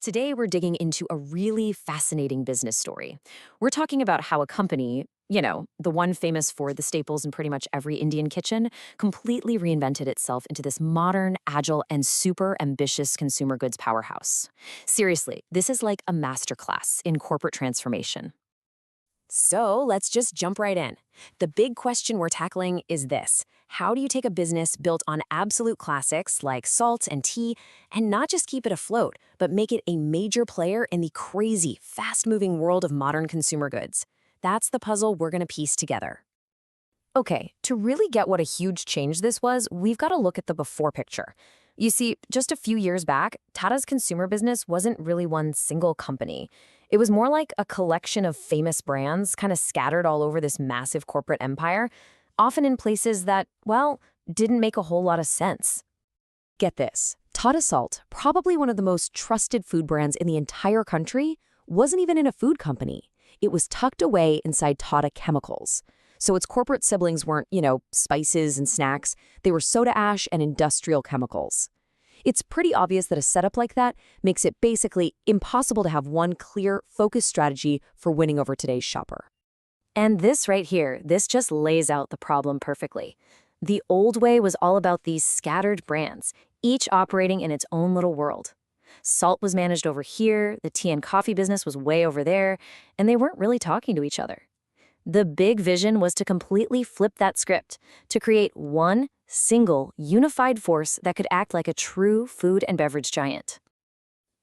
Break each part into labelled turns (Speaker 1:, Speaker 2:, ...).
Speaker 1: Today, we're digging into a really fascinating business story. We're talking about how a company, the one famous for the staples in pretty much every Indian kitchen, completely reinvented itself into this modern, agile, and super ambitious consumer goods powerhouse. Seriously, this is like a masterclass in corporate transformation. So let's just jump right in. The big question we're tackling is this: how do you take a business built on absolute classics like salt and tea and not just keep it afloat, but make it a major player in the crazy, fast moving world of modern consumer goods? That's the puzzle we're going to piece together. Okay, to really get what a huge change this was, we've got to look at the before picture. You see, just a few years back, Tata's consumer business wasn't really one single company. It was more like a collection of famous brands kind of scattered all over this massive corporate empire, often in places that, well, didn't make a whole lot of sense. Get this, Tata Salt, probably one of the most trusted food brands in the entire country, wasn't even in a food company. It was tucked away inside Tata Chemicals. So its corporate siblings weren't, spices and snacks. They were soda ash and industrial chemicals. It's pretty obvious that a setup like that makes it basically impossible to have one clear, focused strategy for winning over today's shopper. And this right here, this just lays out the problem perfectly. The old way was all about these scattered brands, each operating in its own little world. Salt was managed over here, the tea and coffee business was way over there, and they weren't really talking to each other. The big vision was to completely flip that script, to create one single, unified force that could act like a true food and beverage giant.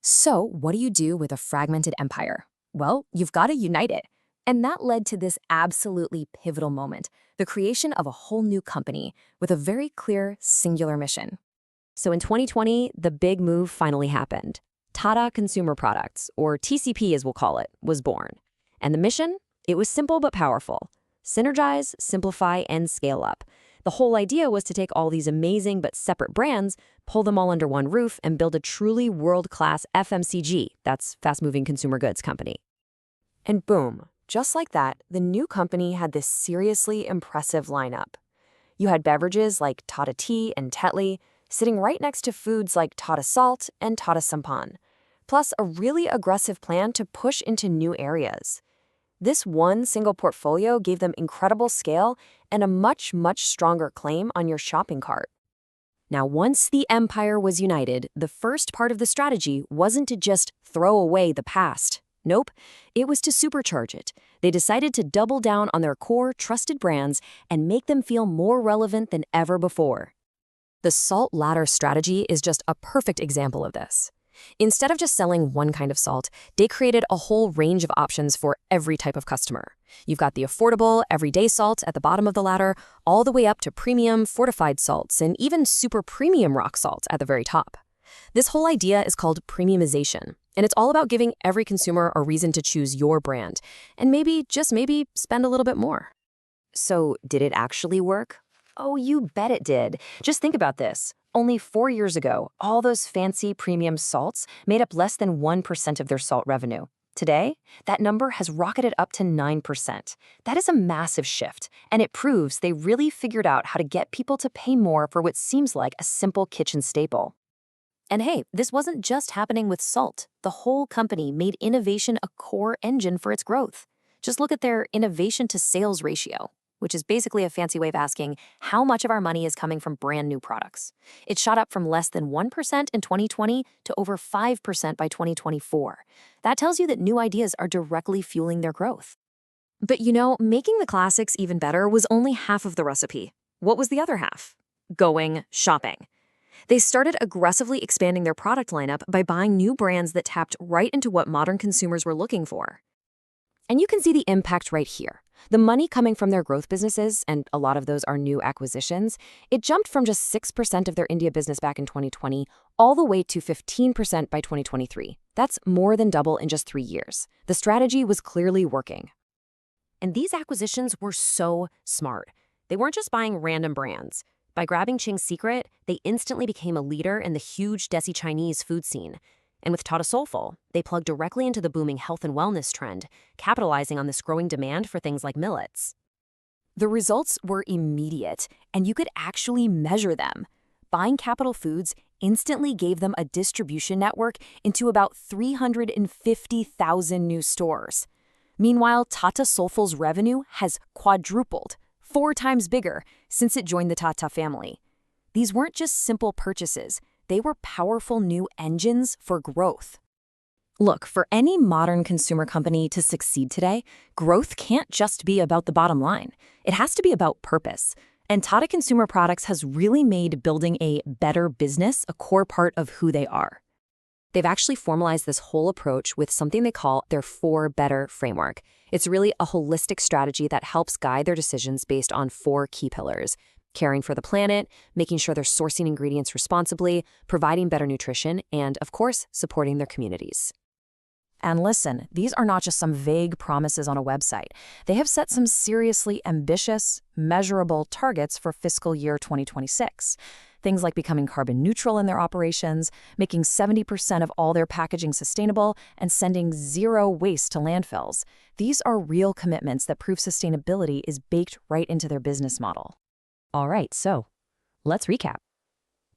Speaker 1: So, what do you do with a fragmented empire? Well, you've got to unite it. And that led to this absolutely pivotal moment, the creation of a whole new company with a very clear, singular mission. So in 2020, the big move finally happened. Tata Consumer Products, or TCP as we'll call it, was born. And the mission? It was simple but powerful. Synergize, simplify, and scale up. The whole idea was to take all these amazing but separate brands, pull them all under one roof, and build a truly world-class FMCG, that's fast-moving consumer goods company. And boom, just like that, the new company had this seriously impressive lineup. You had beverages like Tata Tea and Tetley, sitting right next to foods like Tata Salt and Tata Sampan, plus a really aggressive plan to push into new areas. This one single portfolio gave them incredible scale and a much, much stronger claim on your shopping cart. Now, once the empire was united, the first part of the strategy wasn't to just throw away the past. Nope, it was to supercharge it. They decided to double down on their core trusted brands and make them feel more relevant than ever before. The salt ladder strategy is just a perfect example of this. Instead of just selling one kind of salt, they created a whole range of options for every type of customer. You've got the affordable, everyday salt at the bottom of the ladder, all the way up to premium, fortified salts, and even super premium rock salt at the very top. This whole idea is called premiumization, and it's all about giving every consumer a reason to choose your brand, and maybe, just maybe, spend a little bit more. So, did it actually work? Oh, you bet it did. Just think about this. Only 4 years ago, all those fancy premium salts made up less than 1% of their salt revenue. Today, that number has rocketed up to 9%. That is a massive shift, and it proves they really figured out how to get people to pay more for what seems like a simple kitchen staple. And hey, this wasn't just happening with salt. The whole company made innovation a core engine for its growth. Just look at their innovation to sales ratio, which is basically a fancy way of asking how much of our money is coming from brand new products. It shot up from less than 1% in 2020 to over 5% by 2024. That tells you that new ideas are directly fueling their growth. But making the classics even better was only half of the recipe. What was the other half? Going shopping. They started aggressively expanding their product lineup by buying new brands that tapped right into what modern consumers were looking for. And you can see the impact right here. The money coming from their growth businesses, and a lot of those are new acquisitions, it jumped from just 6% of their India business back in 2020 all the way to 15% by 2023. That's more than double in just 3 years. The strategy was clearly working. And these acquisitions were so smart. They weren't just buying random brands. By grabbing Ching's Secret, they instantly became a leader in the huge Desi Chinese food scene. And with Tata Soulful, they plugged directly into the booming health and wellness trend, capitalizing on this growing demand for things like millets. The results were immediate, and you could actually measure them. Buying Capital Foods
Speaker 2: instantly gave them a distribution network into about 350,000 new stores. Meanwhile, Tata Soulful's revenue has quadrupled, 4 times bigger, since it joined the Tata family. These weren't just simple purchases, they were powerful new engines for growth. Look, for any modern consumer company to succeed today, growth can't just be about the bottom line. It has to be about purpose. And Tata Consumer Products has really made building a better business a core part of who they are. They've actually formalized this whole approach with something they call their 4 Better framework. It's really a holistic strategy that helps guide their decisions based on 4 key pillars: caring for the planet, making sure they're sourcing ingredients responsibly, providing better nutrition, and, of course, supporting their communities. And listen, these are not just some vague promises on a website. They have set some seriously ambitious, measurable targets for fiscal year 2026. Things like becoming carbon neutral in their operations, making 70% of all their packaging sustainable, and sending 0 waste to landfills. These are real commitments that prove sustainability is baked right into their business model. All right, so let's recap.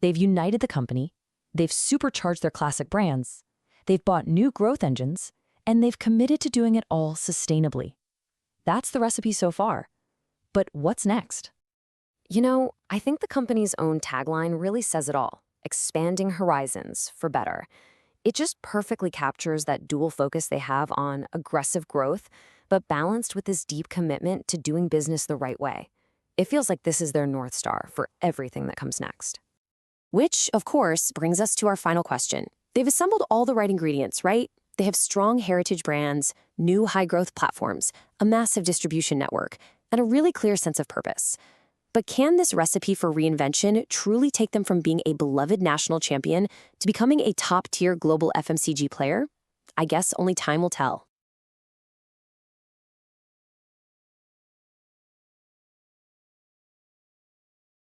Speaker 2: They've united the company, they've supercharged their classic brands, they've bought new growth engines, and they've committed to doing it all sustainably. That's the recipe so far. But what's next? You know, I think the company's own tagline really says it all: expanding horizons for better. It just perfectly captures that dual focus they have on aggressive growth, but balanced with this deep commitment to doing business the right way. It feels like this is their North Star for everything that comes next. Which, of course, brings us to our final question. They've assembled all the right ingredients, right? They have strong heritage brands, new high-growth platforms, a massive distribution network, and a really clear sense of purpose. But can this recipe for reinvention truly take them from being a beloved national champion to becoming a top-tier global FMCG player? I guess only time will tell.